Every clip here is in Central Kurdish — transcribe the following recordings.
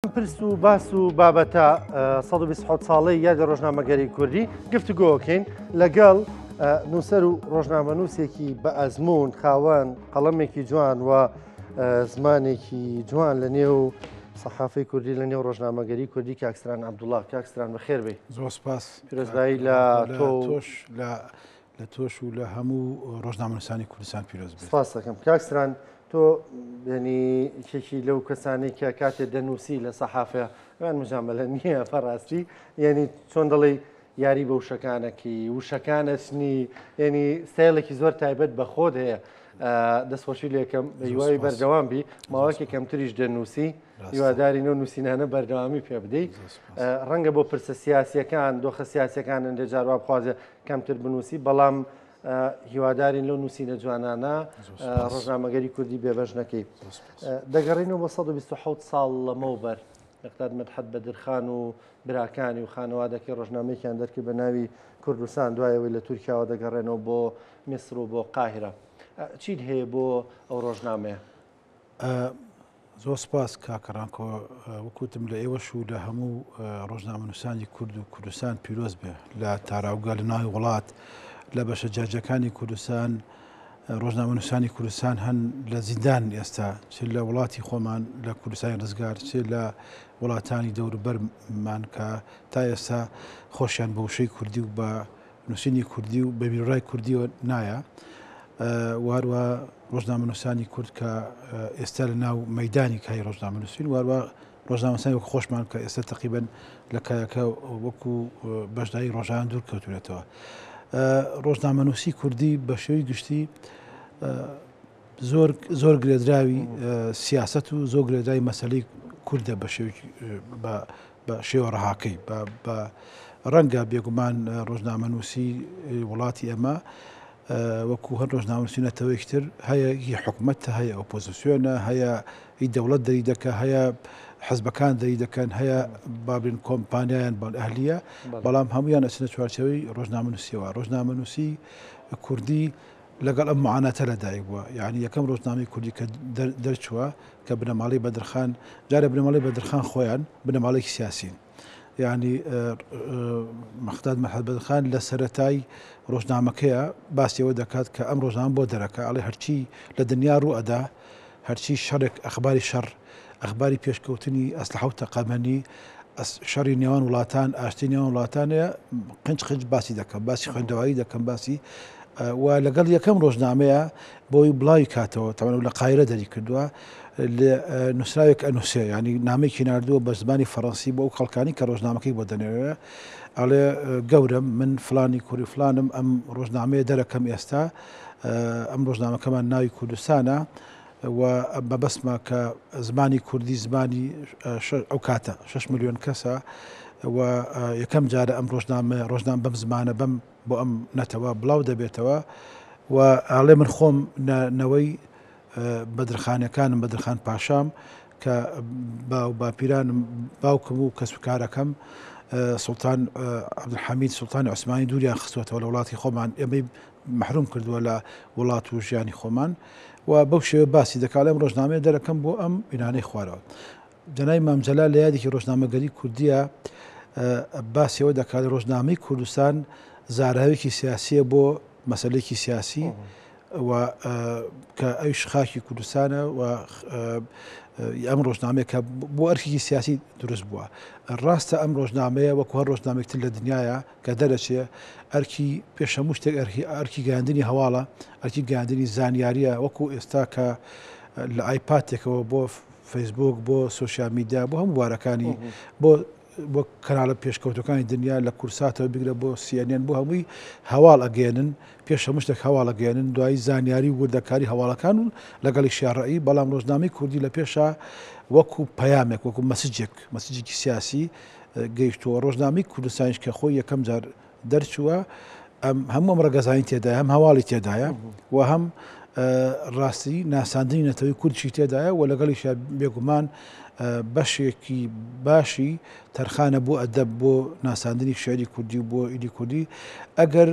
پرس و باس و بابەتە 120 ساڵەی یادی ڕۆژنامەگەری کوردی گفتوگۆکەین لەگەڵ نووسەر و ڕۆژنامەنووسێکی بە ئەزموون خاوەن قەڵەمێکی جوان و زمانێکی جوان لە نێو سەحافەی کوردی لە نێو ڕۆژنامەگەری کوردی کاکسران عەبدوڵڵا. کاکسران بەخێر بێ. زۆر سپاس. پیرۆزبایی لە تۆش لە تۆش و لە هەموو ڕۆژنامەنووسانی کوردستان پیرۆز بێت. سپاس دەکەم. کاکسران تۆ ینی کێکی لەو کەسانەی کە کاتێ دەنووسی لە سەحافە وان مژامەلە نییە فەڕاستی، یعنی چۆن دەڵێ یاری بە وشەکانەکی وشەکانەچنی، ینی سێڵێکی زۆر تایبەت بە خۆت هەیە. دەستخۆشی لێکەم هیوای بەردەوام بی، ماوەکی کەمتریش دەنووسی، هیواداری نەو نووسینانە بەردەوامی پێ بدەیت. ڕەنگە بۆ پرسە سیاسیەکان دۆخە سیاسیەکان ئەندێ جاروا بخوازێ کەمتر بنووسی، بەڵام هیوادارین لەو نووسینە جوانانە ڕۆژنامەگەری کوردی بێبەش نەکەی. دەگەڕینەوە بە 127 ساڵ لەمەوبەر مەقداد مەدحەت بەدرخان و براکانی و خانەوادەکەی ڕۆژنامەیەکیان دەرکرد بە ناوی کوردستان، دوایەوەی لە تورکیاوە دەگەڕێنەوە بۆ میسر و بۆ قاهرە. چیت هەیە بۆ ئەو ڕۆژنامەیە؟ زۆر سپاس کاکەڕانکۆ، وەکوتم لە ئێوەش و لە هەموو ڕۆژنامەنووسانی کورد و کوردستان پیرۆز بێ لە تاراوگا لە ناوی وڵات لە بەشە جاجەکانی کوردستان. ڕۆژنامەنووسانی کوردستان هەن لە زیندان ئێستا، چ لە وڵاتی خۆمان لە کوردستانی ڕزگار، چ لە وڵاتانی دەوروبەرمان کە تا ئێستا خۆشیان بە وشەی کوردی و بە نووسینی کوردی و بە بیرڕای کوردیەوە نایە. واروە ڕۆژنامەنووسانی کورد کە ئێستا لە ناو مەیدانی کای ڕۆژنامەنووسین، واروە ڕۆژنامەنووسانی وەکو خۆشمان کە ئێستا تەقریبەن لە کایەکە وەکو بەشداری ڕۆژان دوور کەوتونێتەوە. ڕۆژنامەنووسی کوردی بە شێوەی گشتی زۆر گرێدراوی سیاست و زۆر گرێدراوی مەسەلەی کوردە بە شێوە ڕەهاکەی. بە ڕەنگە بێگومان ڕۆژنامەنووسی وڵاتی ئەمە وەکو هەر ڕۆژنامەنووسینەتەوەیەکی تر هەیە هی حکوومەتە، هەیە ئۆپۆزیسیۆنە، هەیە هی دەوڵەت دەری دەکە، هەیە حزبەکان دەری دەکەن، هەیە بابرین کۆمپانیایان بەڵ ئەهلیە، بەڵام هەمویان ئەچنە چوارچەوەی ڕۆژنامەنووسیەوە. ڕۆژنامەنووسی کوردی لەگەڵ ئەم معاناتە لەدایک بووە. یعنی یەکەم ڕۆژنامەی کوردی کە دەرچووە کە بنەماڵەی بەدرخان، جارە بنەماڵەی بەدرخان خۆیان بنەماڵێکی سیاسین، یعنی مەقداد مەدحەت بەدرخان لە سەرەتای ڕۆژنامەکەیە باسیەوە دەکات کە ئەم ڕۆژنامە بۆ دەرەکە، ئەڵێ هەرچی لە دنیا ڕوو ئەدا، هەرچی شەڕێک ئەخباری شەڕ، ئەخباری پێشکەوتنی ئەسلحە و تەقەمەنی، شەڕی نێوان وڵاتان، ئاشتی نێوان وڵاتانەیە قنج باسی دەکەم، باسی خوێندەواری دەکەم، باسی و لەگەڵ یەکەم ڕۆژنامەیە بۆی بڵاوی کاتەوە تەمەن لە قاهرە دەری کردووە نووسراوێک ئەنووسێ، ینی نامێکی ناردووە بە زمانی فەڕەنسی بۆ ئەو خەڵکانی کە ڕۆژنامەکەی بۆ دەنێرێ، ئەڵێ گەورم من فلانی کوردی فلانم، ئەم ڕۆژنامەیە دەرەکەم ئێستا، ئەم ڕۆژنامەکەمان ناوی کوردستانە و بەبەسمە کە زمانی کوردی زمانی ئەو کاتە 6 ملیۆن کەسە و یەکەم جارە ئەم ڕۆژنامە بەم زمانە بەم بۆ ئەم نەتەوە بڵاو دەبێتەوە و ئاڵێ من خۆم نەوەی بەدرخانەکانم بەدرخان پاشام کە باپیرانم باوکم و کەسوکارەکەم سوڵتان عەبدولحەمید سوڵتانی عوسمانی دووریان خستوەتەوە لە وڵاتی خۆمان، ئێمەی مەحروم کردووە لە وڵات و ژیانی خۆمان و بەو شێوە باسی دەکات لەم ڕۆژنامەیە دەرەکەم بۆ ئەم بینانەی خوارەوە. جەنای مام جەلال لە یادێکی ڕۆژنامەگەری کوردیە باسیەوە دەکات لە ڕۆژنامەی کوردستان زاراوێکی سیاسیە بۆ مەسەلەیەکی سیاسی و کە ئەویش خاکی کوردستانە و ئەم ڕۆژنامەیە کە بۆ ئەرکێکی سیاسی دروست بووە. ڕاستە ئەم ڕۆژنامەیە وەکو هەر ڕۆژنامێکتر لە دنیاە کە دەرەچێ ئەرکی پێشەموو شتێک ئەرکی گەیاندنی هەواڵە، ئەرکی گەیاندنی زانیاریە، وەکو ئێستا کە لە ئایپاتێکەوە بۆ فەیسبوک بۆ سۆشیال میدیا بۆ هەموو بوارەکانی بۆ کەناڵە پێشکەوتەکانی دنیا لە کورساتەوە بگرە بۆ CNN بۆ هەمووی هەواڵ ئەگەێنن، پێش هەموو شتێک هەواڵ ئەگەێنن، دوایی زانیاری وردەکاری هەواڵەکان و لەگەڵی شێڕەئی. بەڵام ڕۆژنامەی کوردی لە پێشە وەکو پەیامێک وەکو مەسیجێکی سیاسی گەیشتووە. ڕۆژنامەی کوردستانیش کە خۆی یەکەم جار دەرچووە هەموو ئەم ڕەگەزانی تێدایە، هەم هەواڵی تێدایە و هەم ڕاستی ناساندنی نەتەوەی کوردشی تێدایە و لەگەڵیش بێگومان بەشێکی باشی تەرخانە بۆ ئەدەب بۆ ناساندنی شێعری کوردی و بۆ ئیدی کوردی. ئەگەر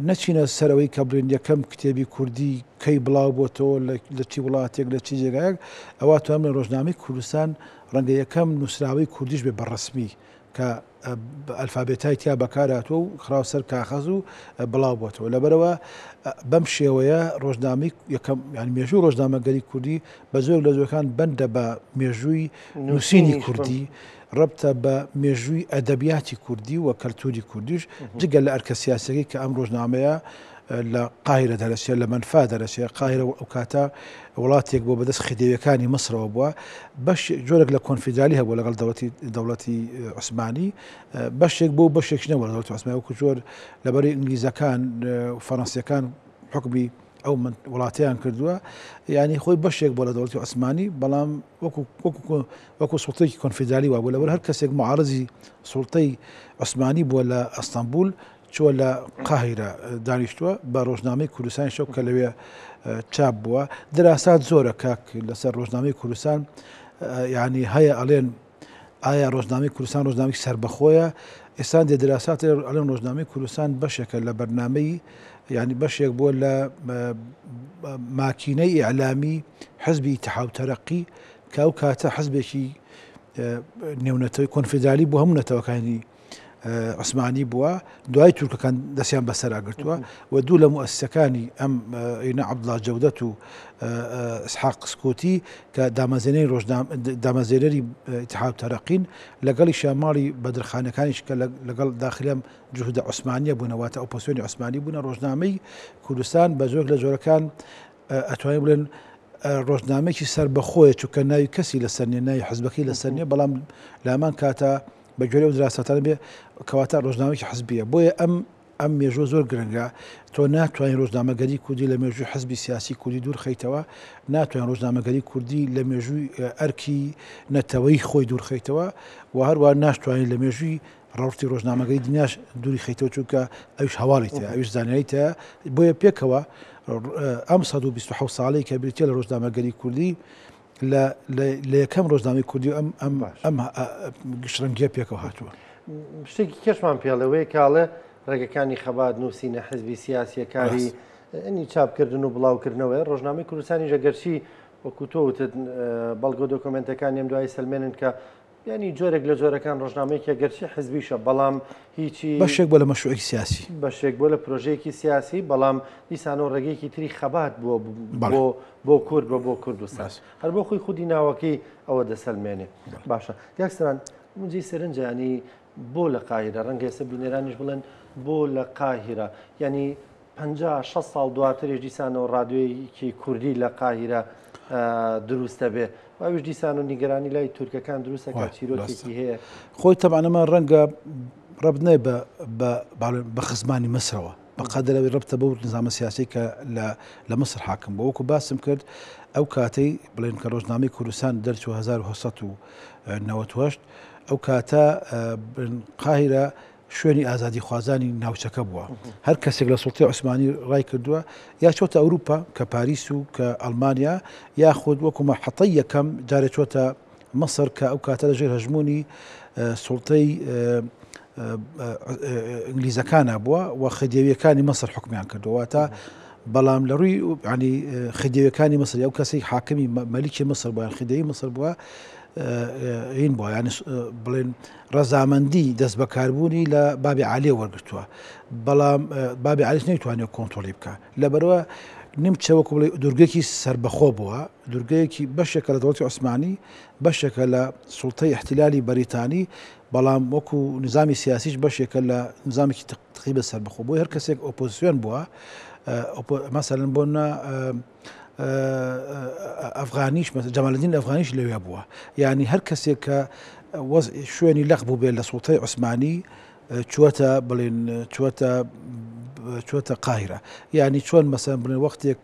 نەچینە سەرەوەی کە بڵێن یەکەم کتێبی کوردی کەی بڵاو بۆتەوە لە چی وڵاتێک لە چی جێگایەک ئەوە توانم لە ڕۆژنامەی کوردستان ڕەنگە یەکەم نووسراوی کوردیش بێ بەڕسمی کە ئەلفابێتای تیا بەکارهاتوە و خراو سەر کاغەز و بڵاو بۆتەوە لەبەرەوە بەم شێوەیە ڕۆژنامەی یەکەم یان مێژووی ڕۆژنامەگەری کوردی بە زۆر لە زۆرەکان بەندە بە مێژووی نووسینی کوردی ڕبتە بە مێژووی ئەدەبیاتی کوردی و کەلتوری کوردیش جگە لە ئەرکە سیاسەکەی کە ئەم ڕۆژنامەیە لە قاهرە دەرەچێت لە منفا دەرەچێت قاهرە ئەو کاتە وڵاتێک بۆ بەدەست خدێویەکانی مەسرەوە بووە بەش جۆرێک لە کۆنفیدرالی هەبوو لەگەڵ دەوڵەتی عوسمانی بەشێک بۆ بەشێکی نەوە لە دەوڵەتی عوسمانی وەکو جۆر لەبەری ئینگلیزەکان و فەڕەنسیەکان حکمی ئەو وڵاتیان کردووە ینی خۆی بەشێک بۆ لە دەوڵەتی عوسمانی بەڵام وەکو سوڵتەیەکی کۆنفیدرالی وا بوو لەبەر هەر کەسێک معارضی سوڵتەی عوسمانی بووە لە ئەستەمبول چوە لە قاهرە دانیشتووە بە ڕۆژنامەی کوردستانی شەو کە لەوێ چاپ بووە دراسات زۆرە کاک لەسەر ڕۆژنامەی کوردستان یعنی هەیە ئەڵێن ئایا ڕۆژنامەی کوردستان ڕۆژنامەی سربەخۆیە ئێستا دێ دراسات ئەڵێن ڕۆژنامەی کوردستان بەشێکە لە بەرنامەی یعنی بەشێک بووە لە ماکینەی ئیعلامی حزبی ئیتیحاد و تەرەقی کە ئەو کاتە حزبێکی نێونەتەوەی کۆنفیدرالی بوو هەموو نەتەوەکانی عوسمانی بووە دوای تورکەکان دەستیان بەسەراگرتووە و دوو لە مؤسسەکانی ئەم ئینە عەبدوڵڵا جەودەت و ئیسحاق سکۆتی کە دامەزێنەری ئیتیحاد و تەرەقین لەگەڵی شاماڵی بەدرخانەکانیش کە لەگەڵ داخلیان جوهودە عوسمانیە بوونەوەتە ئۆپۆزیسیۆنی عوسمانی بوونە ڕۆژنامەی کوردستان بە زۆر لە جۆرەکان ئەتوانین بڵێن ڕۆژنامەیەکی سربەخۆیە چونکە ناوی کەسی لەسەر نییە ناوی حزبەکەی لەسەر نییە بەڵام لە هەمان کاتە بە گوێرە و دراستانە بێ کەواتە ڕۆژنامەیەکی حزبیە بۆیە ئەم مێژوە زۆر گرنگە تۆ ناتوانین ڕۆژنامەگەری کوردی لە مێژووی حزبی سیاسی کوردی دوور خەیتەوە ناتوانین ڕۆژنامەگەری کوردی لە مێژووی ئەرکی نەتەوەی خۆی دوور خەیتەوە و هەروە ناتوانین لە مێژووی ڕاوتی ڕۆژنامەگەری دنیاش دووری خەیتەوە چونکە ئەوش هەواڵی تەیە ئەوش زانایەتی تەیە بۆیە پێکەوە ئەم 127 ساڵەی کە بریتە لە ڕۆژنامەگەری کوردی لە یەکەم ڕۆژنامەی کوردی ئەم گشتڕەنگیە پێکەوە هاتووە شتێکی کەشمان پێڵەوەی کاڵێ ڕێگەکانی خەبات نووسینە حزبی سیاسیەکاری ئەنی چاپکردن و بڵاوکردنەوەی ڕۆژنامەی کوردستانی ژەگەرچی وەکو تۆوتت بەڵگە دۆکۆمنتەکانی ئەم دوای سلمێنن کە ینی جۆرێک لە جۆرەکان ڕۆژنامەیەکە گەرچی حزبیشە بەڵام هیچی بەشێک بۆ لە مەشروعی سیاسی بەشێک بۆ لە پرۆژەیەکی سیاسی بەڵام دیسانەوە ڕێگەیەکی تری خەبات بۆ کورد بۆ کوردستان هەر بۆ خۆی خودی ناوەکەی ئەوە دەسەلمێنێ باشە یاکسران منجی سەرنجە ینی بۆ لە قاهرە ڕەنگە ئێستا بینێرانیش بڵێن بۆ لە قاهرە ینی 50-60 ساڵ دواترێژ دیسانەوە ڕادیۆیەکی کوردی لە قاهرە دروستە بێ ئەوش دیسان و نیگەرانی لای تورکەکان دروستە کە چیرۆکێکی هەیە خۆی تەبانەمە ڕەنگە ڕەبنێ بە خزمانی مەسرەوە بەقەدرەوەی ڕبتە بەو نظامە سیاسی کە لە مەسر حاکم بۆ وەکو باسم کرد ئەو کاتەی بڵێن کە ڕۆژنامەی کوردستان دەرچوو 1998 ئەو کاتە قاهرە شوێنی ئازادی خوازانی ناوچەکە بووە هەر کەسێک لە سوڵتەی عوسمانی ڕای کردووە یا چۆتە ئەوروپا کە پاریس و کە ئەڵمانیا یاخود وەکو مەحەتەی یەکەم جارێک چۆتە مەسر کە ئەو کاتە لەژێر هەژمونی سوڵتەی ئینگلیزەکانە بووە و خدێویەکانی مەسر حکمیان کردووەتە بەڵام لە ڕووی ینی خدێویەکانی مەسر ئەو کەسێک حاکمی مەلیکی مەسر بووە خدێوی مەسر بووە این بووە یانی بڵێن ڕەزامەندی دەست بەکاربوونی لە بابی عالی وەرگرتووە بەڵام بابی عالیش نەیتوانێت کۆنتڕۆلی بکە لەبەرەوە نیمچەوەکو بڵێ دوورگەیەکی سربەخۆ بووە دوورگەیەکی بەشێکە لە دەوڵەتی عوسمانی بەشێکە لە سوڵتەی احتیلالی بەریتانی بەڵام وەکو نظامی سیاسیش بەشێکە لە نظامێکی تقریبە سربەخۆ بووە هەر کەسێک ئۆپۆزیسیۆن بووە مەسەلەن بۆنە ئەفغانیش جەمالەدین ئەفغانیش لەوێ بووە یعنی هەر کەسێک کە شوێنی لەق بوو بێت لە سوڵتەی عوسمانی چووەتە بڵێن چووەتە قاهرە یعنی چۆن مەسەن بڵێن وەختێک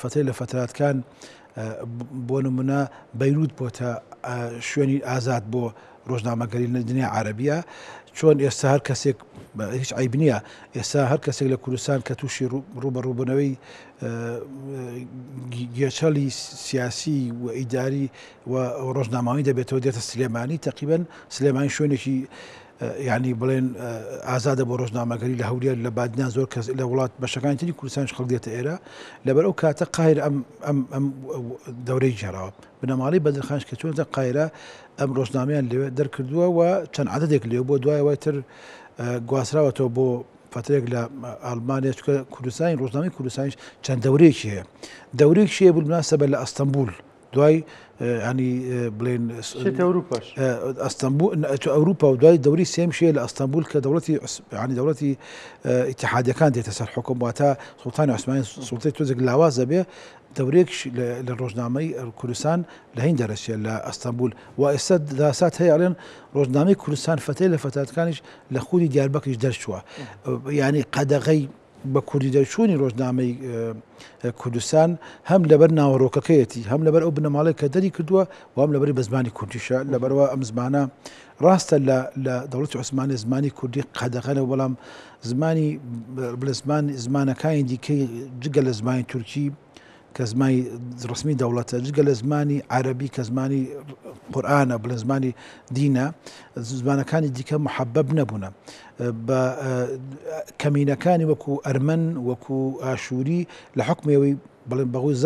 فترەی لە فتراتکان بۆ نمونە بەیروت بۆتە شوێنی ئازاد بۆ ڕۆژنامەگەری لە دنیا عەرەبیە چۆن ئێستا هەر کەسێک هیچ عیب نییە ئێستا هەر کەسێک لە کوردستان کە تووشی ڕوبەڕووبوونەوەی گێچەڵی سیاسی و ئیداری و ڕۆژنامەوەی دەبێتەوە دێتە سلێمانی تقریبا سلێمانی شوێنێکی یعنی بڵێن ئازادە بۆ ڕۆژنامەگەری لە هەولێر لە بادنا زۆر کەس لە وڵات بەشەکانی تری کوردستانیش خەڵک دێتە ئێرە لەبەر ئەو کاتە قاهرە ئەم دەورەی جێراوە بنەماڵی بەدرخانش کە چۆنتە قاهرە ئەم ڕۆژنامەیان لێوێ دەرکردووە و چەند عەدەدێک لێو بۆ دوایەوەی تر گواستراوەتەوە بۆ فترێک لە ئەڵمانیا چکە کوردستانی ڕۆژنامەی کوردستانیش چەند دەورەیەکی هەیە دەورەیەکی هەیە بالمناسبە لە ئەستەمبول دوای ینی بڵێن ئەستەمبول ئەوروپا و دوای دەوری سێم شێ لە ئەستەمبول کە دەوڵەتی ینی دەوڵەتی ئیتیحادیەکان دێتە سەر حکوم واتە سوڵتانی عوسمانی سوڵتەی تۆزێک لاوازە بێ دەورێک لە ڕۆژنامەی کوردستان لە هین دەرەچێ لە ئەستەمبول و ئێستا داسات هەیە ئەڵێن ڕۆژنامەی کوردستان فتەی لە فتاتەکانیش لە خوودی دیاربەکریش دەرچووە ینی قەدەغەی بە کوردی دەرچوونی ڕۆژنامەی کوردستان هەم لەبەر ناوەڕۆکەکەیەتی هەم لەبەر ئەو بنەماڵی کە دەری کردووە و هەم لەبەری بە زمانی کوردیشە لەبەرەوە ئەم زمانە ڕاستە لە دەوڵەتی عوسمانی زمانی کوردی قەدەغەنە بەڵام زمانی زمانەکانی دیکەی جگە لە زمانی تورکی کە زمانی ڕسمی دەوڵەتە جگە لە زمانی عەرەبی کە زمانی قورئانە بڵێ زمانی دینە زمانەکانی دیکە محەبەب نەبوونە بە کەمینەکانی وەکو ئەرمەن وەکو ئاشووری لە حکمەوەی بڵێن بەغوی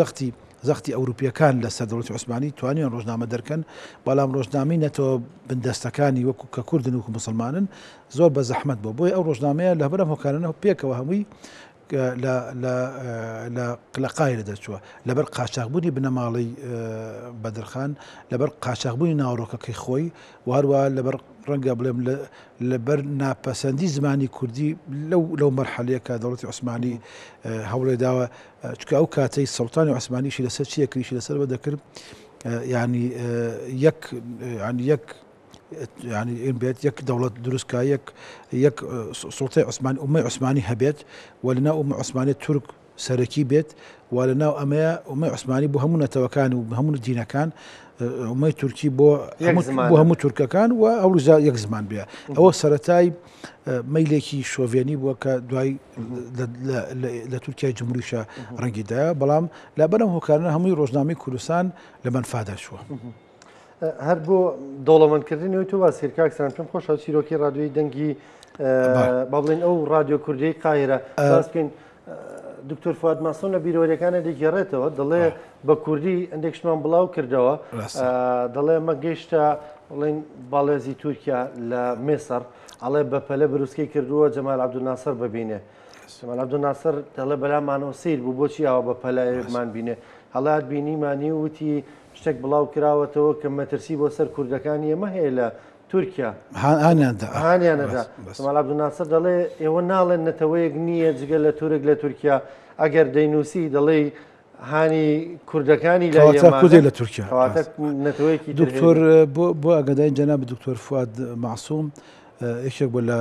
زەختی ئەوروپیەکان لەسەر دەوڵەتی عوسمانی توانیان ڕۆژنامە دەرکەن بەڵام ڕۆژنامەی نەتەوە بندەستەکانی وەکو کە کوردن وەکو مسلمانن زۆر بە زەحمەت بووە بۆی ئەو ڕۆژنامەیە لە بەرەم هۆکارانەوە پێکەوە هەمووی لە قاهرە دەرچووە لەبەر قاچاقبوونی بنەماڵی بەدرخان لەبەر قاچاقبوونی ناوەڕۆکەکەی خۆی و هەروە لەبەر ڕەنگە بڵێم لەبەر ناپەسەندی زمانی کوردی لەو مەرحەلەیە کە دەوڵەتی عوسمانی هەوڵێ داوە چکە ئەو کاتەی سەڵتانی عوسمانیشی لەسەر چیەکریشی لەسەر بە دەکرد ینی یەک يعني إن بيت يك دولة دروسكا يك سلطة عثماني أمة عثماني هبيت ولنا أمة عثماني ترك سركي بيت ولنا أمة عثماني بهمنا توكان وبهمنا دينا كان أمة تركي بو تركا كان وأولوزا يك زمان بها أو سرتاي ميلكي شوفياني بوكا دواي لتركيا جمهورية رنجدا بلام لا بنام هو كان هم روزنامي كردستان لمن فادا شو هەر بۆ دەوڵەمەندکردنەوەی تۆ باسی کرد کاکسان پێم خۆشە چیرۆکی ڕادیۆی دەنگی با بڵێن ئەو ڕادیۆ کوردیی قاهرە باس بکەین دکتۆر فواد ماسۆن لە بیرۆریەکانە دەگێڕێتەوە دەڵێ بە کوردی ئەندێکشمان بڵاو کردەوە دەڵێ ئەمە گەیشتە بڵێن باڵێزی تورکیا لە مێسەر ئەڵێ بەپەلە بروسکەی کردووە جەمال عەبدولناسەر ببینێ جەمال عەبدولناسەر دەڵێ بەلامانەوە سیر بوو بۆچی ئەوە بەپەلەیەکمان بینێ هەڵات بینیمانی وتی شتێک بڵاو کراوەتەوە کە مەترسی بۆ سەر کوردەکانی ئێمە هەیە لە تورکیا هانیانەدا جەمال عەبدولناسەر دەڵێ ئێوە ناڵێن نەتەوەیەک نییە جگە لە تورک لە تورکیا ئەگەر دەینووسی دەڵێ هانی کوردەکانی لە کوردی لە تورکیا نەتەوەیەکی دکتۆر بۆ ئەگەدای جەناب دکتۆر فواد معسووم یەکێک بۆ لە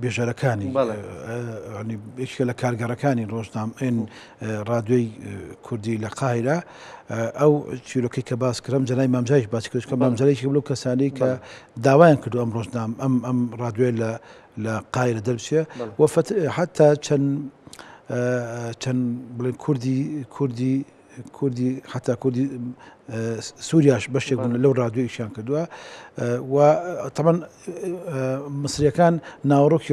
بێژەرەکانی یەکێک لە کارگەڕەکانی ڕۆژنامەین ڕادیۆی کوردی لە قاهرە ئەو چیرۆکەی کە باس کردم جەنای مامجایش باس کرد کە مامجارێکی بڵێ کەسانی کە داوایان کردو ئەم ڕۆژنامە ئەم ڕادیۆی لە قاهرە دەرچێ و حتا چەند بڵێن کوردی حتا کوردی سووریاش بەشێک بوون لەو ڕادیۆیشیان کردووە و تەمان مسریەکان ناوەڕۆکی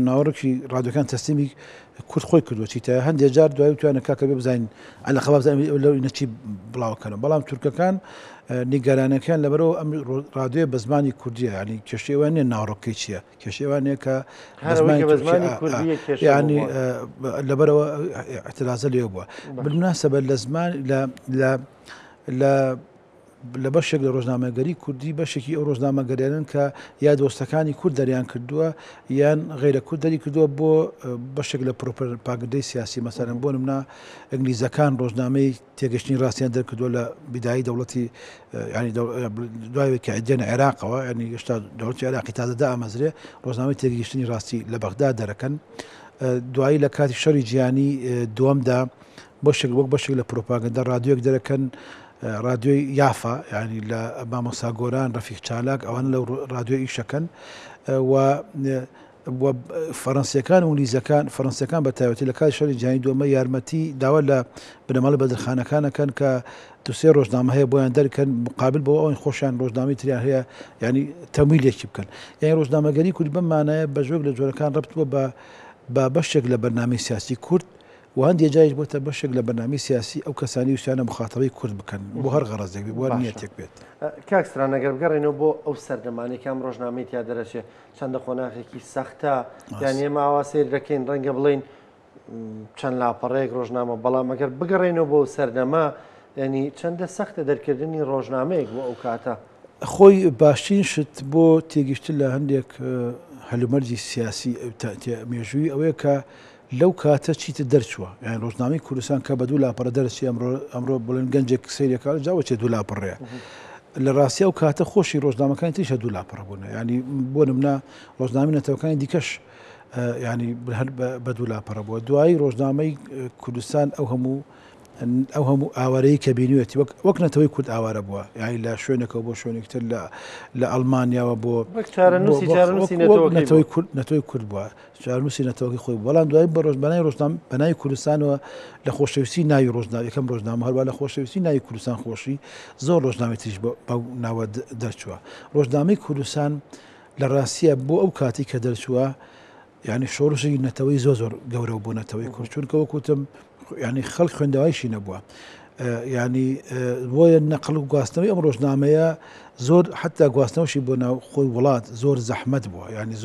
ناوەڕۆکی ڕادیۆکان تەسلیمی کورد خۆی کردووە چیتە هەندێک جار دوای توانە کاکە بێ بزانین عەلەقەبا بزانین لەو نەچی بڵاوکەنەوە بەڵام تورکەکان نیگەرانەکان لەبەرەوە ئەم ڕادیۆ بە زمانی کوردیە ینی کێشەیەوان نیە ناوەڕۆکەی چییە کێشەیەوانەیە کە ینی لەبەرەوە احترازە لێ بووە بالمناسبە لە زمان لە بەشێک لە ڕۆژنامەگەری کوردی بەشێکی ئەو ڕۆژنامەگەریانن کە یا دۆستەکانی کورد دەریان کردووە یان غیرە کورد دەری کردووە بۆ بەشێک لە پروپاگەندەی سیاسی مەسەرەن بۆ نمونە ئینگلیزەکان ڕۆژنامەی تێگەشتنی ڕاستیان دەرکردووە لە بیدایی دەوڵەتی ینی دوای کە عیدێنە عێراقەوە ینی هێشتا دەوڵەتی عێراقی تازەدا ئامەزرێ ڕۆژنامەی تێگەشتنی ڕاستی لە بەغدا دەرەکەن دوایی لە کاتی شەڕی جیهانی دووەمدا بەشێک وەک بەشێک لە پروپاگەندە ڕادیۆیەک دەرەکەن رادیۆی یافا ینی لە مامۆستا گۆران ڕەفیق چالاک ئەوان لەو رادیۆی ئیشەکەن و فەڕەنسیەکان و انگلیزەکان فەڕەنسیەکان بە تایبەتی لە کاتی شەڕی جیهانی دووەمە یارمەتی داوا لە بنەماڵی بەدرخانەکانەکەن کە دوسێ ڕۆژنامە هەیە بۆیان دەرکەن مقابل بەوە ئەوەی خۆشیان ڕۆژنامەی تریان هەیە ینی تەمویلێکی بکەن یعنی ڕۆژنامەگەری کوردی بەمانایە بە ژۆک لە جۆرەکان ڕبتووە بە بەشێک لە بەرنامەی سیاسی کورد و هەندێک جایش بۆتە بەشێک لە بەرنامەی سیاسی ئەو کەسانی ویسیانە مخاتەبەی کورد بکەن بۆ هەر غەرەزێک بێت بۆ هەر نیەتێک بێت. کاکستران ئەگەر بگەڕێنەوە بۆ ئەو سەردەمانێکی ئەم ڕۆژنامەی تیا دەرەچێت چەندە خۆناغێکی سەختە یان ئێمە ئاوا سیر دەکەین ڕەنگە بڵێن چەند لاپەڕەیەک ڕۆژنامە بەڵام ئەگەر بگەڕێنەوە بۆ سەردەما ینی چەندە سەختە دەرکردنی ڕۆژنامەیەک بۆ ئەو کاتە خۆی باشترین شت بۆ تێگەشتن لە هەندێک هەلومەرجی سیاسی مێژووی ئەوەیە کە لەو کاتە چیتە دەرچووە یان ڕۆژنامەی کوردستان کە بە دوو لاپەڕە دەرچی ئەمڕۆ بڵێن گەنجێک سەیرێکا جاوەچێ دوو لاپەڕەیە لە ڕاستیە و کاتە خۆشی ڕۆژنامەکانی تریشە دوو لاپەڕە بوون ینی بۆ نمونە ڕۆژنامەی نەتەوەکانی دیکەش ینی هەر بە دوو لاپەڕە بووە دوایی ڕۆژنامەی کوردستان ئەو هەموو ئاوارەیە کە بینیوێتی وەک نەتەوەی کورد ئاوارە بووە یانی لە شوێنێکەوە بۆ شوێنێکتر لە ئەڵمانیاوە بۆ نەتەوەی کورد بووە چارنووسی نەتەوەکی خۆی بەڵام دوای بە ڕۆژبانای بەناوی کوردستانەوە لە خۆشەویستی ناوی ڕۆژنامە یەکەم ڕۆژنامە هەروە لە خۆشەویستی ناوی کوردستان خۆشی زۆر ڕۆژنامەی تریش بەو ناوە دەرچووە ڕۆژنامەی کوردستان لە ڕاستیە بۆ ئەو کاتی کە دەرچووە ینی شۆڕشی نەتەوەی زۆر گەورە بوو نەتەوەی کورد چونکە وەکوتم ینی خەڵک خوێندەوایشی نەبووە ینی بۆیە نەقل و گواستنەوەی ئەم ڕۆژنامەیە زۆر حتا گواستنەوەشی بۆ ناو خۆی وڵات زۆر زەحمەت بووە ینی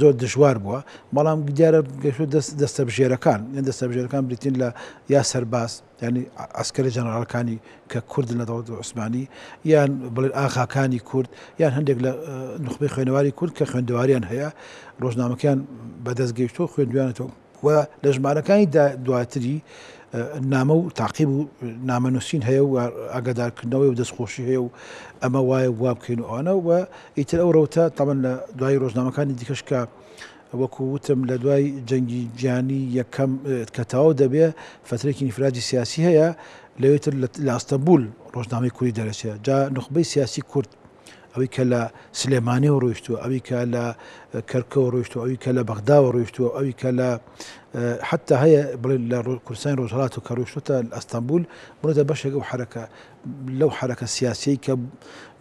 زۆر دژوار بووە بەڵام دیارە گەشتو دەستەبژێرەکان یان دەستەبژێرەکان بریتین لە یا سەرباز ینی ئەسکەرە جەنەڕاڵەکانی کە کوردن لە دەوڵەتی عوسمانی یان بڵێن ئاخاکانی کورد یان هەندێک لە نخبەی خوێنەواری کورد کە خوێندەواریان هەیە ڕۆژنامەکەیان بەدەستگەیشتۆ خوێندویانێتەوە و لە ژمارەکانی دواتری نامە و تاقیب و نامەنووسین هەیە و ئاگادارکردنەوەی و دەستخۆشی هەیە و ئەمە وایە وا بکەین و ئەوانە و ئیتر ئەو ڕەوتە تەمەن لە دوای ڕۆژنامەکانی دیکەش کە وەکو وتم لە دوای جەنگی جیهانی یەکەم کە تەواو دەبێ فترێکی نیفراجی سیاسی هەیە لەوێتر لە ئەستەمبول ڕۆژنامەی کوردی دەرەچێت جا نخبەی سیاسی کورد ئەوەی کە لە سلێمانیەوە ڕۆیشتووە ئەوی کە لە کەرکەوە ڕۆیشتووە ئەوی کە لە بەغداوە ڕۆیشتووە ئەوی کە لە حتا هەیە بڵێ لە کوردستانی ڕۆژهەڵات و کە ڕۆیشتوتە ئەستەمبول بڕۆتە بەشێک لەو حرەکە سیاسی کە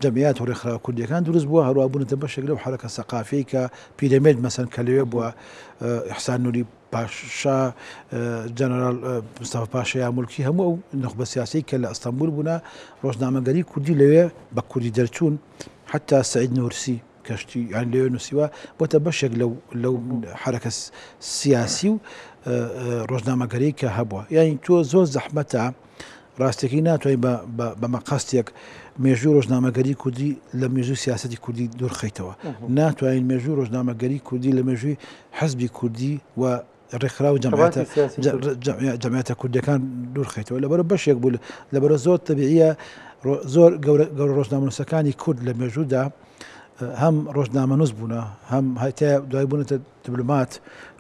جەمیعەت و ڕێکخراوە کوردیەکان دروست بووە هەروە بوونەتە بەشێک لەو حرەکە سەقافیی کە پیرەمێرد مەسەن کە لەوێ بووە ئیحسان نووری پاشا جەنەرال مستەفا پاشای مولکی هەموو ئەو نخبە سیاسی کە لە ئەستەمبول بوونە ڕۆژنامەگەری کوردی لەوێ بە کوردی دەرچوون حتا سعید نورسی کەشتی یان لەوێ نووسیوە بۆتە بەشێک لەو حرەکە سیاسی و ڕۆژنامەگەری کە هەبووە یانی تۆ زۆر زەحمەتە ڕاستێکی ناتوانین بە مەقاستێک مێژووی ڕۆژنامەگەری کوردی لە مێژووی سیاسەتی کوردی دوورخەیتەوە ناتوانین مێژووی ڕۆژنامەگەری کوردی لە مێژووی حەزبی کوردی و ڕێکخرا و جەمیعەتە کوردیەکان دوورخەیتەوە لەبەرە بەشێک بوو لەبەرە زۆر تەبیعیە زۆر گەورە ڕۆژنامەنووسەکانی کورد لە مێژوودا هەم ڕۆژنامەنووس بوونە هەم هەیە دوای بوونەتە دیبلۆمات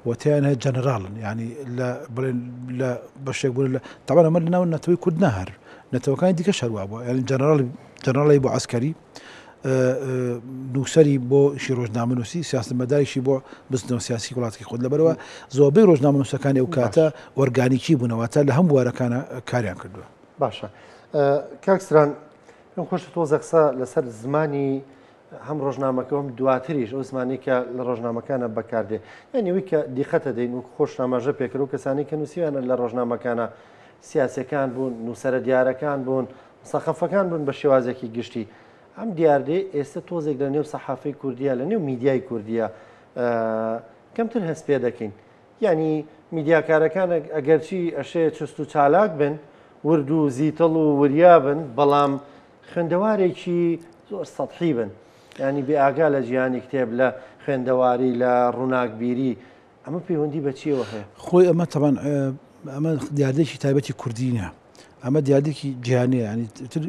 وتیان هەیە جەنەراڵن ینی لە بەشێک بوون تەبەن ئەمە لەناو نەتەوەی کورد نەهەر نەتەوەکانی دیکە شەروە بووە ینی جەنەراڵی بۆ عەسکەری نووسەری بۆ شی ڕۆژنامەنووسی سیاسەتمەداریشی بۆ بستنەوە سیاسی وڵاتی خۆت لەبەرەوە زۆربەی ڕۆژنامەنووسەکانی ئەو کاتە ئۆرگانیکی بوونەوەتە لە هەموو وارەکانە کاریان کردووە. باشە کاکسران پێم خۆشە تۆزە قسە لەسەر زمانی هەم ڕۆژنامەکەم دواتریش ئەو زمانی کە لە ڕۆژنامەکانە بەکاردێ یانیوی کە دیقەتە دەین و خۆش ناماژە پێکرد و کەسانی کە نووسیوانە لە ڕۆژنامەکانە سیاسەکان بوون نووسەرە دیارەکان بوون سەقەفەکان بوون بە شێوازێکی گشتی ئەم دیاردێ ئێستا تۆزێک لە نێو سەحافەی کوردیە لە نێو میدیای کوردیە کەمتر هەست پێ دەکەین ینی میدیاکارەکان ئەگەرچی ئەشەیە چست و چالاک بن ورد و زیتڵ و وریا بن بەڵام خوێندەوارێکی زۆر سەطحی بن ینی بێ ئاگا لە ژیانی کتێب لە خوێندەواری لە ڕووناکبیری ئەمە پەیوەندی بە چیەوە هەیە خۆی ئەمە تەبەن ئەمە دیاردێکی تایبەتی کوردی نیە ئەمە دیاردێکی جیهانیە ینی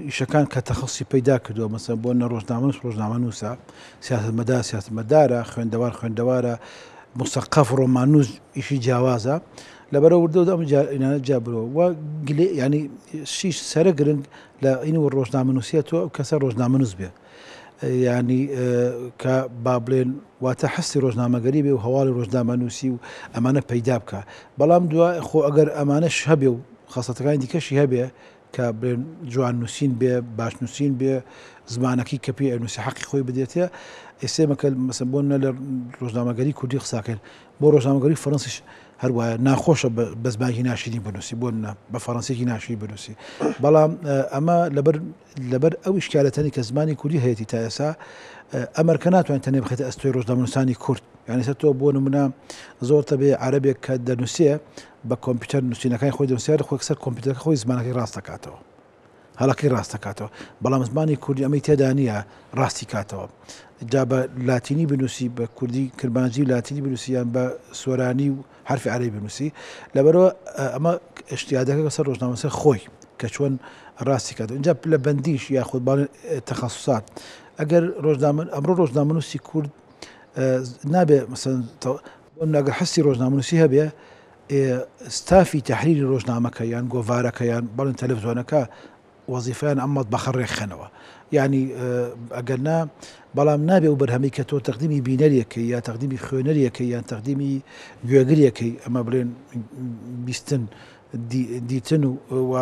ئیشەکان کە تەخەصی پەیدا کردووە مەسەن بۆ نە ڕۆژنامەنووسە سیاسەتمەدارە خوێندەوارە مستەقەف ڕۆمانووس ئیشی جیاوازە لەبەرە وردە ئەم جابرەوە و ینی شیش سەرە گرنگ لە ئین و ڕۆژنامەنووسێتەوە ئەو کەسە ڕۆژنامەنووس بێ ینی کە با بڵێن واتە حستی ڕۆژنامەگەری بێ و هەواڵی ڕۆژنامەنووسی و ئەمانە پەیدا بکە بەڵام دوای خۆ ئەگەر ئەمانەش هەبێ و خەسەتەکانی دیکەشی هەبێ کە بڵێن جوان نووسین بێ باش نووسین بێ زمانەکەی کە پێ نووسی حەقی خۆی بدێتە ئێسێمەکە مەسەن بۆ لە ڕۆژنامەگەری کوردی قساکەن بۆ ڕۆژنامەگەری فەڕەنسیش هەروایە ناخۆشە بە زمانی ناشرین بنووسی بۆ بە فەڕەنسیی ناشری بنووسی بەڵام ئەمە لەبەر ئەو ئیشکالەتەنی کە زمانی کوردی هەیەی تا ئێسا ئەمەرکە ناتوانێت تەنێ بخێتە ئەستۆی ڕۆژنامەنووسانی کورد یعنی تۆ بۆ نمونە زۆرتە بێ عەرەبێک کە دەنووسێ بە کۆمپیوتەر نووسینەکانی خۆی دەنووسێت خۆی سەر کۆمپیوتەرەکە خۆی زمانەکەی ڕاست دەکاتەوە هەڵەکەی ڕاست دەکاتەوە بەڵام زمانی کوردی ئەمەی تێدا نییە ڕاستی کاتەوە جا بە لاتینی بنووسی بە کوردی کرمانجی لاتینی بنووسی یان بە سۆرانی و حرفی عەرەبی بنووسی لەبەرەوە ئەمە اشتیادەکە سەر ڕۆژنامەنووسە خۆی کە چۆن ڕاستی کاتەوە اینجا لە بەندیش یاخود باڵێن تەخەسوسات ئەگەر ئەمڕۆ ڕۆژنامەنووسی کورد نابێ مەسەن ئەگەر حەستی ڕۆژنامەنووسی هەبێ ستافی تەحریری ڕۆژنامەکە یان گۆڤارەکە یان بەڵێن تەلەڤیزۆنەکە وەزیفەیان ئەم مەطبەخە ڕێکخەنەوە یعنی ئەگەر نا بەڵام نابێ و بەرهەمەی کە تۆ تەقدیمی بینەریەکەی یا تەقدیمی خوێنەریەکەی یان تەقدیمی گوێگریەکەی ئەمە بڵێن بیستن دیتن و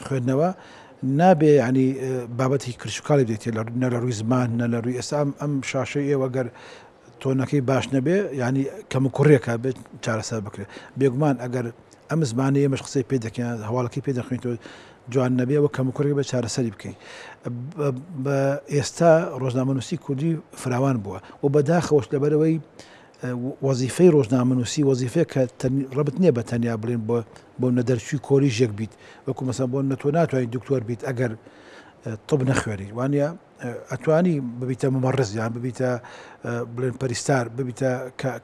خوێندنەوە نابێ ینی بابەتی کرشکاڵی دێتێت نە لە ڕووی زمان نە لە ڕووی ئێستا ئەم شاشەی ئێوە گەر تۆنەکەی باش نەبێ ینی کەم کوڕێکە بێت چارەسەر بکرێت بێگومان ئەگەر ئەم زمانی ئێمەش قسەی پێ دەکەن هەواڵەکەی پێ دەخوێنیتەوە جوان نەبێەوە کەم کوڕێک بە چارەسەری بکەیت بە ئێستا ڕۆژنامەنووسی کوردی فراوان بووە و بەداخەوەش لەبەرەوەی وەزیفەی ڕۆژنامەنووسی وەزیفەیە کە ڕەبت نییە بە تەنیا بڵێن بۆ نەدەرچووی کۆلیژێک بیت وەکو مەسەن بۆ نەتۆ ناتوانین دکتۆر بیت ئەگەر طب نەخوێنی وانە ئەتوانی ببیتە ممەڕز یان ببیتە بڵێن پەریستار ببیتە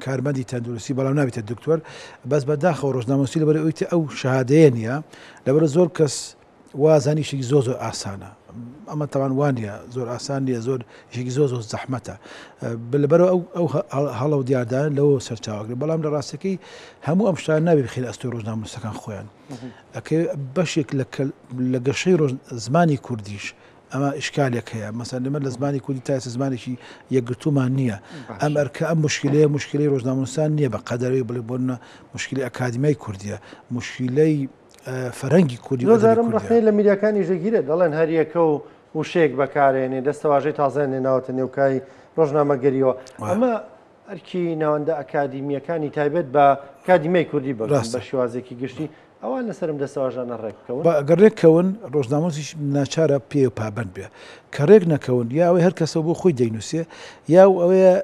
کارمەندی تەندروستی بەڵام نابێتە دکتۆر بەس بەداخەوە ڕۆژنامەنووسی لەبەرەوەی ئەو شەهادەیە نییە لەبەرە زۆر کەس وازانی شێکی زۆر ئاسانە ئەمە تاوان وانە زۆر ئاسان نیە زۆر شێکی زۆر زەحمەتە لەبەرەوە ئەو هەڵە و دیاردان لەوە سەرچاوەگرێت بەڵام لە ڕاستەکەی هەموو ئەم شتان نابێت بخێن ئەستۆی ڕۆژنامەنووسەکان خۆیان بەشێک لە گەشەی زمانی کوردیش ئەمە ئیشکالێک هەیە مەسەن لەمە لە زمانی کوردی تا ئێستا زمانێکی یەکگرتومان نییە ئەم ئەرکە ئەم مشکلەیە ڕۆژنامەنووسان نییە بە قەدەرەوەی بڵێ بۆ مشکلی ئەکادیمای کوردیە مشکلەی فەرەنگی کوردی زۆرم ڕخنەی لە میدیاکانی ژەگیرە دەڵێن هەریەکە و وشەیەک بەکارێنێ دەستەواژەی تازە نێناوەتە نێوکای ڕۆژنامەگەریەوە ئەمە ئەرکی ناوەندە ئەکادیمیەکانی تایبەت بە کادیمای کوردی بە شێوازێکی گشتی ئەوان لەسرم دەستەواژانە ڕێککەون ئەگەر ڕێککەون ڕۆژنامەنووسیش ناچارە پێ پابند بێ کە ڕێک نەکەون یا ئەوەی هەر کەسە بۆ خۆی دەینووسێ یا ئەوەیە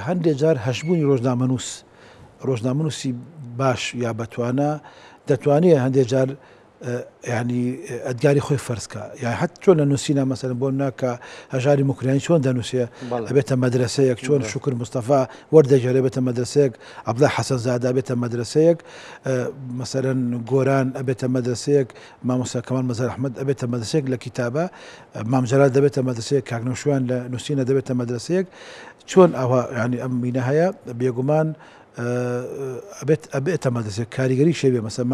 هەندێک جار هەشبوونی ڕۆژنامەنووسی باش یا بەتوانە دەتوانێت هەندێک جار ینی ئەدگاری خۆی فەرزکە یا حت چۆن لە نووسینە مەسەن بۆ ناکە هەژاری موکرانی چۆن دەنووسێ ئەبێتە مەدرسەیەک چۆن شکر مستەفا وەردەجارێ بێتە مەدرسەیەک عەبدوڵای حەسەن زادا بێتە مەدرسەیەک مەسەرەن گۆران ئەبێتە مەدرسەیەک مامۆستا کەمال مەزار ئەحمەد ئەبێتە مەدرسەیەک لە کیتابە مام جەلال دەبێتە مەدرسەیەک کاک نەوشیروان لە نووسینە دەبێتە مەدرسەیەک چۆن ئەوە ینی ئەم مینە هەیە بێگومان ئەبێتە مەدرسێ کاریگەری شێبێ مەسەن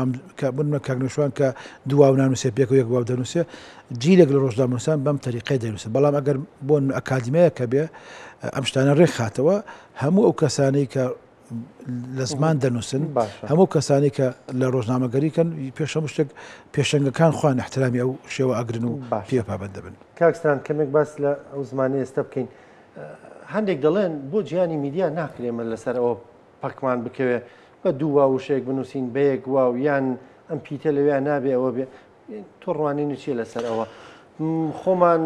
بوون کاک نەوشیروان کە دواو نانووسێ پێک و یەک واو دەنووسێ جیلێک لە ڕۆژنامەنووسان بەم تەریقەی دەنووسێ بەڵام ئەگەر بۆ ئەکادیمەیە کە بێ ئەم شتانە ڕێک خاتەوە هەموو ئەو کەسانەی کە لە زمان دەنووسن هەموو کەسانی کە لە ڕۆژنامەگەریکەن پێش هەموو شتێک پێشەنگەکان خۆیان احترامی ئەو شێوە ئەگرن و پێ پابەند دەبن. کاکستان کەمێک باس لە ئەو زمانی ئێستا بکەین هەندێک دەڵێن بۆ جیهانی میدیا ناکرێمە لەسەر ئەوە پەکمان بکەوێ بە دوو واوشەیەک بنووسین بەیەک واو یان ئەم پیتە لەوێیان نابێ ئەوە بێ تۆ ڕوانینی چیە لەسەر ئەوە خۆمان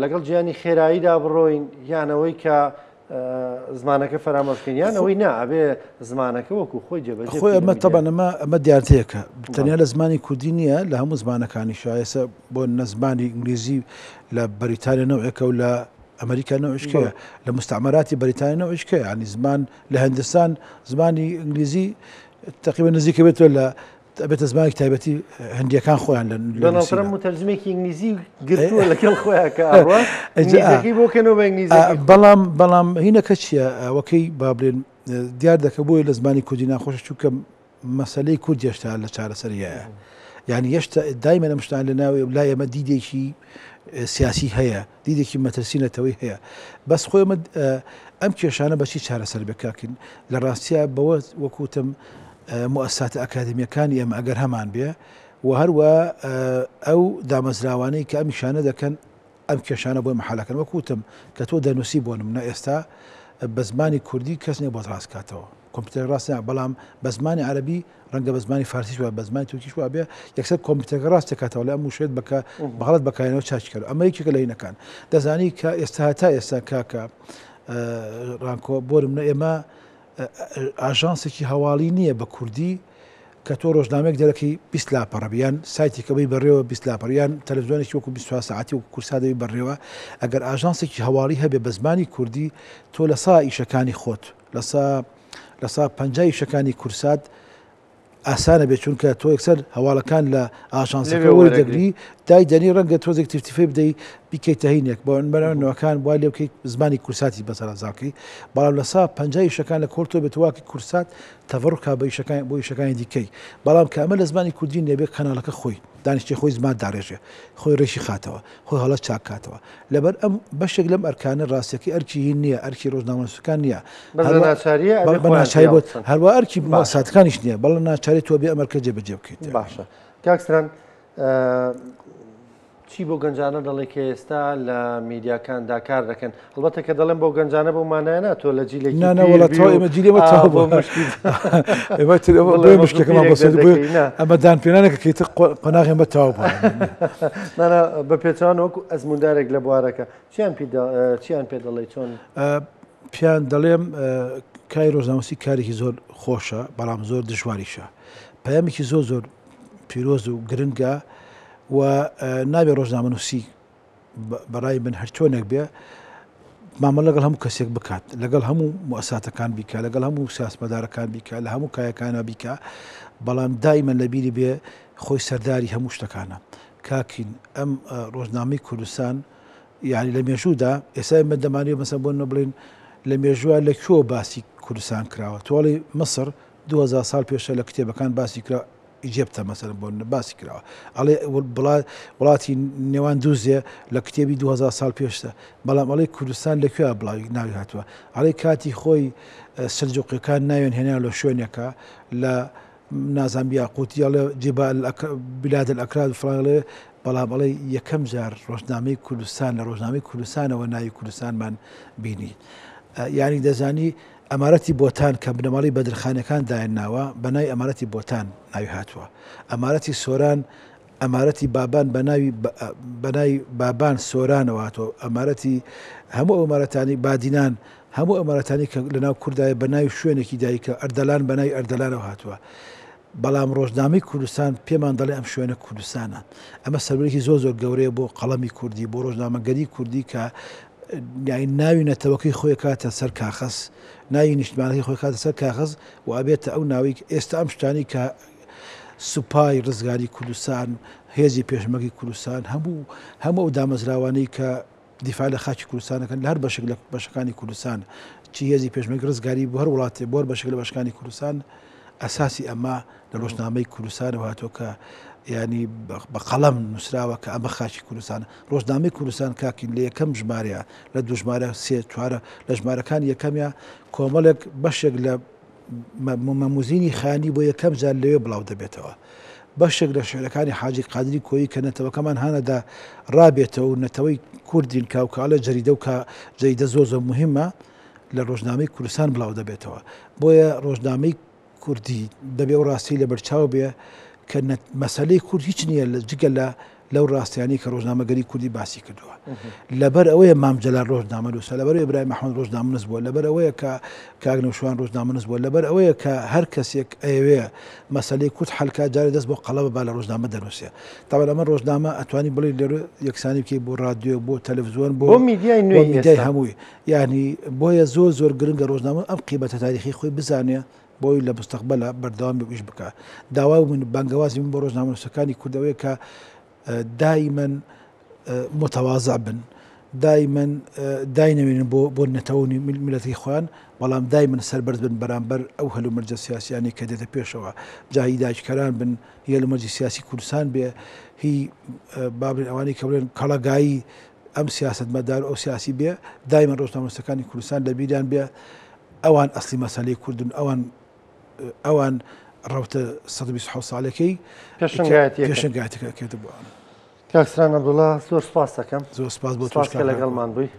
لەگەڵ جیهانی خێراییدا بڕۆین یانەوەی کە زمانەکە فەرامۆشکەین یان ئەوەی نا ئەبێ زمانەکە وەکو خۆی جێبەجێ خۆی ئەمە تەبەن ئەمە دیارتەیەکە تەنیا لە زمانی کوردی نییە لە هەموو زمانەکانی شایسە بۆ نەزمانی ئینگلیزی لە بەریتانیا نەوەیەکە و لە ئەمریکا نەوەشکەیە لە مستعمەراتی بەریتانیا نەوەشکەیە ینی زمان لە هەندستان زمانی ئینگلیزی تقریبا نزیکە بێتەوە لە ئەبێتە زمانی تایبەتی هەندیەکان خۆیان لە متەرجمێکی ئینگلیزی گرتووە لەگەڵ خۆیان کە ئینگلیزیەکەی بۆکەنەوە بە ئینگلیزی بەڵام هینەکە چییە ئەوەکەی با بڵێن دیار دەکە بۆی لە زمانی کوردی ناخۆشە چووکە مەسەلەی کوردی هێشتا لە چارەسەریایە يعني دائما مشتعل لنا لا يمد شيء سیاسی هەیە دیدێکی مەترسینەتەوەی هەیە بەس خۆی ئەم کێشانە بەچی چارەسەر بکاکن لە ڕاستیە بەوە وەکوتم مؤسسات ئەکادمیەکانی ئێمە ئەگەر هەمان بێ و هەروە ئەو دامەزراوانەی کە ئەمیشانە دەکەن ئەم کێشانە بۆی مەحالەکەن وەکوتم کە تۆ دەنووسی بۆ نمونە ئێستا بە زمانی کوردی کەس نیە بۆ ڕاستکاتەوە کۆمپیوتەر ڕاستە بەڵام بە زمانی عەربی ڕەنگە بە زمانی فارسیش وە بە زمانی تورکیش وە بێ یەکسەر کۆمپیوتەرەکە ڕاست دەکاتەوە لە ئەم وشێت بەغەڵەت بەکارێنەوە چاچکەر ئەمە یەکێکە لە هینەکان دەزانی کە ئێستا هەتا ئێستا کاکە ڕانکۆ بۆ نمونە ئێمە ئاژانسێکی هەواڵی نییە بە کوردی کە تۆ ڕۆژنامەیەک دەرەکەی 20 لاپەڕە یان سایتێکەوەی بەڕێوە 20 لاپەڕ یان تەلەڤیزیۆنێکی وەکو 24 ساعتی وەکو کورسادەوەی بەڕێوە ئەگەر ئاژانسێکی هەواڵی هەبێ بە زمانی کوردی تۆ لە سا ئیشەکانی خۆت لە سا 50 ئیشەکانی کورساد ئاسانە بێت چونکە تۆ یەکسەر هەواڵەکان لە ئاژانسەکە وەردەگری دای دەنی ڕەنگە تۆزێک تفتیفێ بدەی بیکەیتە هینێک بۆ بەرەوەکان وای لێ بکەیت زمانی کورساتی بەسەرزاکەی بەڵام لە سا 50 ئیشەکان لە کۆرتۆ بێت واکی کورسات تەڤڕکا بە ئیشەکان بۆ ئیشەکانی دیکەی بەڵام کە ئەمە لە زمانی کوردی نێبێت کەناڵەکە خۆی دانیشتی خۆی زمان داڕێژێ خۆی ڕێشی خاتەوە خۆی هەڵەت چاکاتەوە لەبەر ئەم بەشێک لەم ئەرکانە ڕاستیەکەی ئەرکی هین نییە ئەرکی ڕۆژنامەنووسەکان نییە بە ناچاری بۆت هەروە ئەرکی مؤسساتەکانیش نییە بەڵام ناچاری تۆ بێ ئەمەرکە جێبەجێ بکەیت باشە کاکسران چی بۆ گەنجانە دەڵێ کە ئێستا لە میدیاکاندا کار دەکەن هەڵبەتە کە دەڵێن بۆ گەنجانە بۆ مانایە تۆ لە جیلێکی ئەمە دانپێنانێکە کەیتە قۆناغی ئەمە تاوا بە پێچوان وەکو ئەزموندارێک لە بوارەکە چیان پێ دەڵێ چۆن پیان دەڵێم کاری ڕۆژنامەسی کارێکی زۆر خۆشە بەڵام زۆر دژواریشە پەیامێکی زۆر پیرۆز و گرنگە و نابێ ڕۆژنامەنووسی بەڕای من هەر چۆنێک بێ مامە لەگەڵ هەموو کەسێک بکات لەگەڵ هەموو مؤسساتەکان بیکە لەگەڵ هەموو سیاسمەدارەکان بیکە لە هەموو کایەکانە بیکە بەڵام دایمەن لەبیری بێ خۆی سەرداری هەموو شتەکانە کاکین ئەم ڕۆژنامەی کوردستان یعنی لە مێژوودا ئێستا ئێمە دەمانێت مەسەڵەن بۆ نەبڵێن لە مێژووە لەکوێ باسی کوردستان کراوە تۆڵی مەسر 2000 ساڵ پێشە لە کتێبەکان باسی کرا ئیجێبتە مەسەرن بۆ باسی کراوە ئەڵێ وڵاتی نێوان دووزێ لە کتێبی 2000 ساڵ پێشتە بەڵام ئەڵێ کوردستان لەکوێ بڵاوی ناوی هاتووە ئەڵێ کاتی خۆی سلجوقیەکان ناوێن هێنا لە شوێنێکە لە نازانبی یاقوتی ئەڵێ جێبال بلاد الئەکراد فڵانڵێ بەڵام ئەڵێ یەکەم جار ڕۆژنامەی کوردستان لە ڕۆژنامەی کوردستانەوە ناوی کوردستانمان بینی یعنی دەزانی ئەمارەتی بۆتان کە بنەماڵی بەدرخانەکان داهێناوە بەناوی ئەمارەتی بۆتان ناوی هاتووە ئەمارەتی سۆران ئەمارەتی بابان بەناوی بابان سۆرانەوە هاتووە ئەمارەتی هەموو ئەمارەتانی بادینان هەموو ئەمارەتانی کە لەناو کوردایە بەناوی شوێنێکی دایکە ئەردەلان بەناوی ئەردەلانەوە هاتووە بەڵام ڕۆژنامەی کوردستان پێمان دەڵێ ئەم شوێنە کوردستانە ئەمە سەربەرێکی زۆر گەورەیە بۆ قەڵەمی کوردی بۆ ڕۆژنامەگەری کوردی کە ناوی نەتەوەکەی خۆی کاتە سەر کاخەس ناوی نیشتمانەکەی خۆی کاتە سەر کاغز و ئەبێتە ئەو ناوی ئێستا ئەم شتانی کە سوپای ڕزگاری کوردستان هێزی پێشمەرگی کوردستان هەموو ئەو دامەزراوانەی کە دیفاع لە خاکی کوردستانەکەن لە هەر بەشێک لە بەشەکانی کوردستان چی هێزی پێشمەرگی ڕزگاری بۆ هەر وڵاتێ بۆ هەر بەشێک لە بەشەکانی کوردستان ئەساسی ئەمە لە ڕۆژنامەی کوردستانەوە هاتووە کە ینی بە قەڵەم نووسراوە کە ئەمە خاکی کوردستان ڕۆژنامەی کوردستان کاکین لە یەکەم ژمارەیە لە دوو ژمارە سێ چوارە لە ژمارەکان یەکەمیە کۆمەڵێک بەشێک لە مەموزینی خانی بۆ یەکەم جار لەوێ بڵاو دەبێتەوە بەشێک لە شعرەکانی حاجی قادری کۆیی کە نەتەوەکەمان هانەدا ڕابێتەوە و نەتەوەی کوردین کاوکاڵە جەریدە و جەریدە زۆر مهمە لە ڕۆژنامەی کوردستان بڵاو دەبێتەوە بۆیە ڕۆژنامەی کوردی دەبێ و ڕاستی لە بەرچاو بێ کە مەسەلەی کورد هیچ نییە جگە لەو ڕاستیانی کە ڕۆژنامەگەری کوردی باسی کردووە لەبەر ئەوەیە مامجلال ڕۆژنامە نووسە لەبەر ئیبراهیم محەممەد ڕۆژنامە نووس بووە لەبەر ئەوەیە کە کاگنەوشوان ڕۆژنامە نووس بووە لەبەر ئەوەیە کە هەر کەسێک ئەوەیە مەسەلەی کورد حەلکا جارێ دەست بۆ قەڵەبە با لە ڕۆژنامە دەنووسێ تاوان ئەمە ڕۆژنامە ئەتوانی بڵێ لێرە یەکسانی بکەی بۆ رادیۆ بۆ تەلەڤیزیۆن بۆ میدیای هەمووی یعنی بۆیە زۆر گرنگە ڕۆژنامە ئەم قیمەتە تاریخی خۆی بزانێ بۆی لە مستەقبەلە بەردەوام بێش بکە داوای من بانگەوازی من بۆ ڕۆژنامەنووسەکانی کوردەوەی کە دائیمەن متەواضع بن دائما داینەوێنن بۆ نەتەوەی میلەتی خۆیان بەڵام دایمن سەربەرز بن بەرامبەر ئەو هەلومەرجە سیاسیانی کە دێتە پێشەوە جاهی داگیرکەران بن هێلومەرجی سیاسی کوردستان بێ هی بابلین ئەوانی کە بڵێن کەڵەگایی ئەم سیاستمەدار ئەو سیاسی بێ دایمەن ڕۆژنامەنووسەکانی کوردستان لە بیریان بێ ئەوان ئەسلی مەسەلەی کوردن ئەوان ڕەوتە 127 ساڵەکەی پێشنگایەتەکە کێتە بۆ کاکسران عەبدوڵڵا زۆر سوپاس دەکەم زۆر سپاس بۆ سپاس کە لەگەڵمان بووی